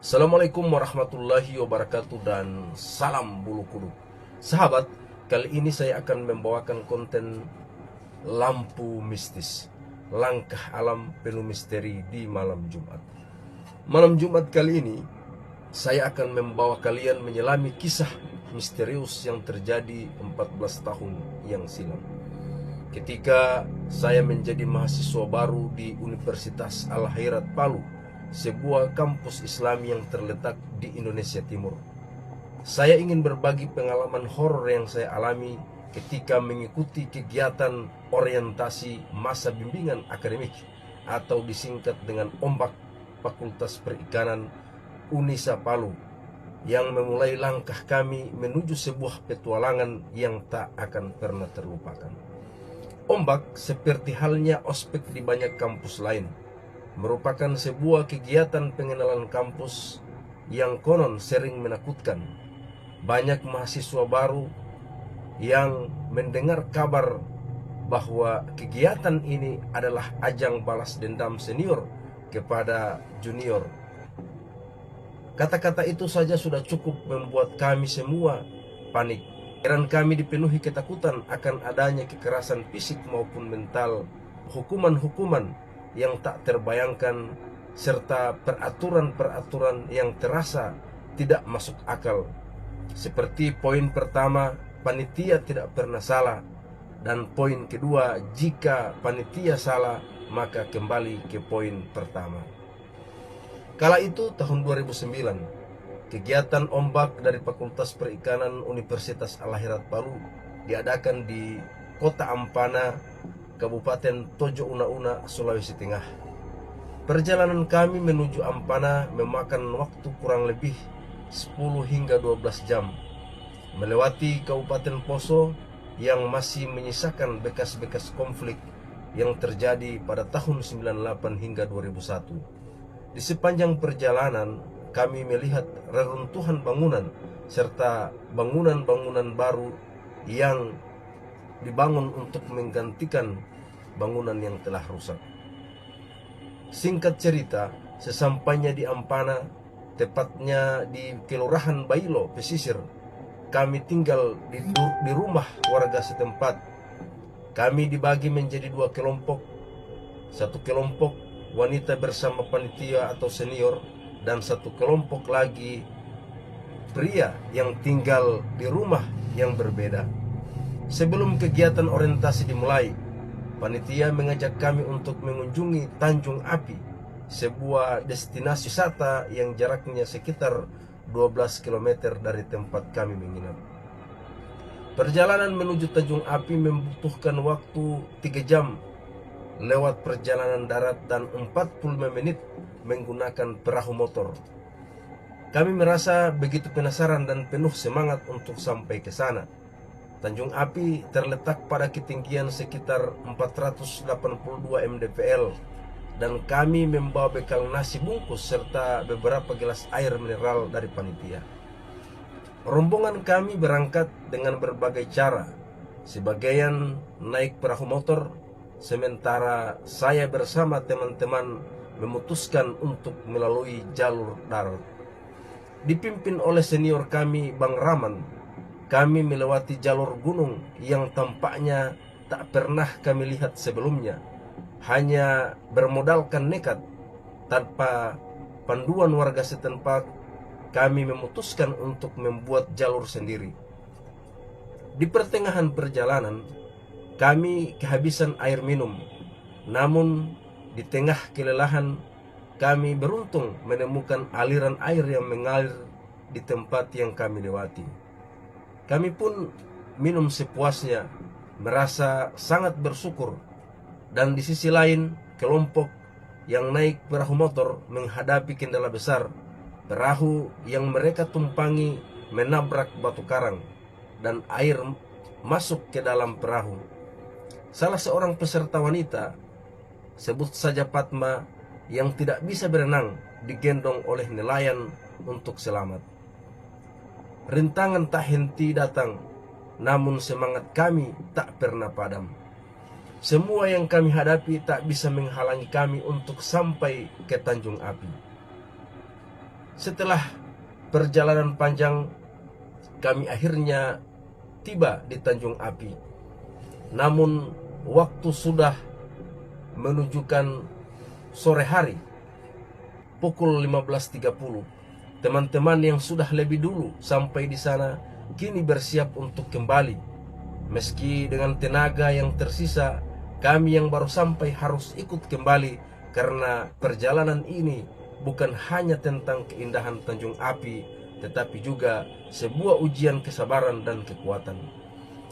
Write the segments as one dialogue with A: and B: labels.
A: Assalamualaikum warahmatullahi wabarakatuh dan salam bulu kuduk. Sahabat, kali ini saya akan membawakan konten lampu mistis, langkah alam penuh misteri di malam Jumat. Malam Jumat kali ini saya akan membawa kalian menyelami kisah misterius yang terjadi 14 tahun yang silam. Ketika saya menjadi mahasiswa baru di Universitas Al-Khairat Palu, sebuah kampus Islam yang terletak di Indonesia Timur. Saya ingin berbagi pengalaman horor yang saya alami ketika mengikuti kegiatan orientasi masa bimbingan akademik atau disingkat dengan Ombak Fakultas Perikanan Unisa Palu, yang memulai langkah kami menuju sebuah petualangan yang tak akan pernah terlupakan. Ombak, seperti halnya ospek di banyak kampus lain, merupakan sebuah kegiatan pengenalan kampus yang konon sering menakutkan. Banyak mahasiswa baru yang mendengar kabar bahwa kegiatan ini adalah ajang balas dendam senior kepada junior. Kata-kata itu saja sudah cukup membuat kami semua panik. Pikiran kami dipenuhi ketakutan akan adanya kekerasan fisik maupun mental, hukuman-hukuman yang tak terbayangkan, serta peraturan-peraturan yang terasa tidak masuk akal. Seperti poin pertama, panitia tidak pernah salah, dan poin kedua, jika panitia salah maka kembali ke poin pertama. Kala itu tahun 2009, kegiatan ombak dari Fakultas Perikanan Universitas Al-Khairat Palu diadakan di Kota Ampana, Kabupaten Tojo Una-Una, Sulawesi Tengah. Perjalanan kami menuju Ampana memakan waktu kurang lebih 10 hingga 12 jam, melewati Kabupaten Poso yang masih menyisakan bekas-bekas konflik yang terjadi pada tahun 98 hingga 2001. Di sepanjang perjalanan kami melihat reruntuhan bangunan serta bangunan-bangunan baru yang dibangun untuk menggantikan bangunan yang telah rusak. Singkat cerita, sesampainya di Ampana, tepatnya di Kelurahan Bailo, Pesisir, kami tinggal di rumah warga setempat. Kami dibagi menjadi dua kelompok. Satu kelompok wanita bersama panitia atau senior, dan satu kelompok lagi pria yang tinggal di rumah yang berbeda. Sebelum kegiatan orientasi dimulai, panitia mengajak kami untuk mengunjungi Tanjung Api, sebuah destinasi wisata yang jaraknya sekitar 12 km dari tempat kami menginap. Perjalanan menuju Tanjung Api membutuhkan waktu 3 jam lewat perjalanan darat dan 45 menit menggunakan perahu motor. Kami merasa begitu penasaran dan penuh semangat untuk sampai ke sana. Tanjung Api terletak pada ketinggian sekitar 482 mdpl, dan kami membawa bekal nasi bungkus serta beberapa gelas air mineral dari panitia. Rombongan kami berangkat dengan berbagai cara. Sebagian naik perahu motor, sementara saya bersama teman-teman memutuskan untuk melalui jalur darat. Dipimpin oleh senior kami, Bang Raman, kami melewati jalur gunung yang tampaknya tak pernah kami lihat sebelumnya. Hanya bermodalkan nekat, tanpa panduan warga setempat, kami memutuskan untuk membuat jalur sendiri. Di pertengahan perjalanan, kami kehabisan air minum. Namun di tengah kelelahan, kami beruntung menemukan aliran air yang mengalir di tempat yang kami lewati. Kami pun minum sepuasnya, merasa sangat bersyukur. Dan di sisi lain, kelompok yang naik perahu motor menghadapi kendala besar. Perahu yang mereka tumpangi menabrak batu karang, dan air masuk ke dalam perahu. Salah seorang peserta wanita, sebut saja Fatma, yang tidak bisa berenang, digendong oleh nelayan untuk selamat. Rintangan tak henti datang, namun semangat kami tak pernah padam. Semua yang kami hadapi tak bisa menghalangi kami untuk sampai ke Tanjung Api. Setelah perjalanan panjang, kami akhirnya tiba di Tanjung Api. Namun waktu sudah menunjukkan sore hari, pukul 15.30. Teman-teman yang sudah lebih dulu sampai di sana kini bersiap untuk kembali. Meski dengan tenaga yang tersisa, kami yang baru sampai harus ikut kembali karena perjalanan ini bukan hanya tentang keindahan Tanjung Api, tetapi juga sebuah ujian kesabaran dan kekuatan.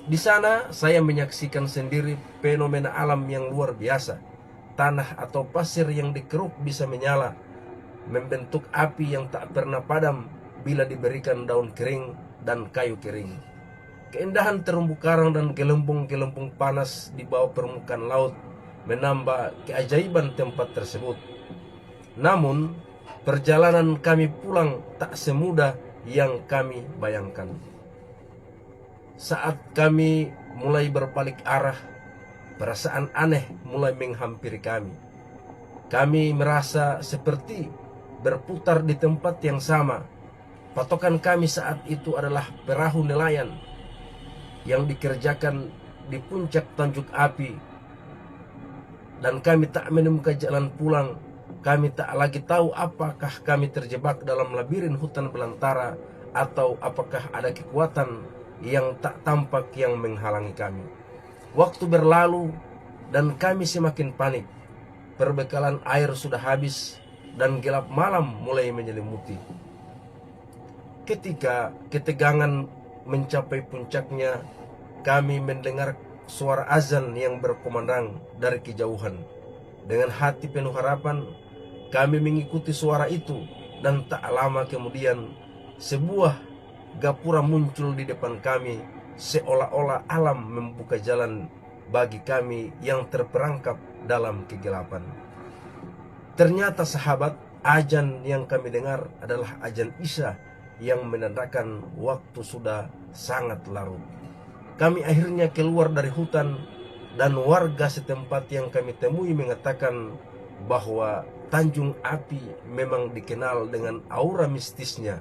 A: Di sana saya menyaksikan sendiri fenomena alam yang luar biasa. Tanah atau pasir yang dikeruk bisa menyala, membentuk api yang tak pernah padam bila diberikan daun kering dan kayu kering. Keindahan terumbu karang dan gelembung-gelembung panas di bawah permukaan laut menambah keajaiban tempat tersebut. Namun, perjalanan kami pulang tak semudah yang kami bayangkan. Saat kami mulai berbalik arah, perasaan aneh mulai menghampiri kami. Kami merasa seperti berputar di tempat yang sama. Patokan kami saat itu adalah perahu nelayan yang dikerjakan di puncak Tanjung Api, dan kami tak menemukan jalan pulang. Kami tak lagi tahu apakah kami terjebak dalam labirin hutan belantara atau apakah ada kekuatan yang tak tampak yang menghalangi kami. Waktu berlalu dan kami semakin panik. Perbekalan air sudah habis dan gelap malam mulai menyelimuti. Ketika ketegangan mencapai puncaknya, kami mendengar suara azan yang berkumandang dari kejauhan. Dengan hati penuh harapan, kami mengikuti suara itu, dan tak lama kemudian sebuah gapura muncul di depan kami, seolah-olah alam membuka jalan bagi kami yang terperangkap dalam kegelapan. Ternyata sahabat, azan yang kami dengar adalah azan Isya yang menandakan waktu sudah sangat larut. Kami akhirnya keluar dari hutan, dan warga setempat yang kami temui mengatakan bahwa Tanjung Api memang dikenal dengan aura mistisnya.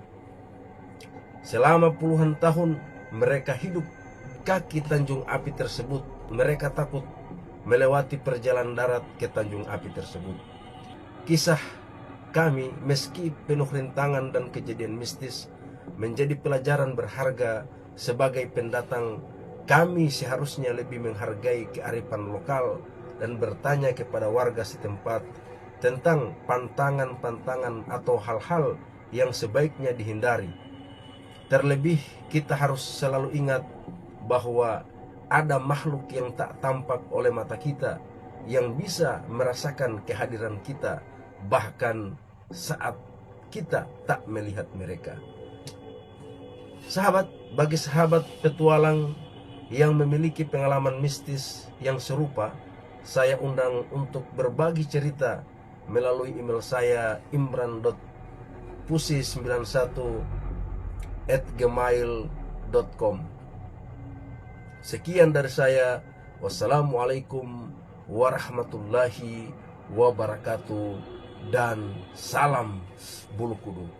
A: Selama puluhan tahun mereka hidup di kaki Tanjung Api tersebut. Mereka takut melewati perjalanan darat ke Tanjung Api tersebut. Kisah kami meski penuh rintangan dan kejadian mistis menjadi pelajaran berharga. Sebagai pendatang, kami seharusnya lebih menghargai kearifan lokal dan bertanya kepada warga setempat tentang pantangan-pantangan atau hal-hal yang sebaiknya dihindari. Terlebih, kita harus selalu ingat bahwa ada makhluk yang tak tampak oleh mata kita yang bisa merasakan kehadiran kita bahkan saat kita tak melihat mereka. Sahabat, bagi sahabat petualang yang memiliki pengalaman mistis yang serupa, saya undang untuk berbagi cerita melalui email saya imran.pusi91@gmail.com. Sekian dari saya. Wassalamualaikum warahmatullahi wabarakatuh, dan salam bulu kuduk.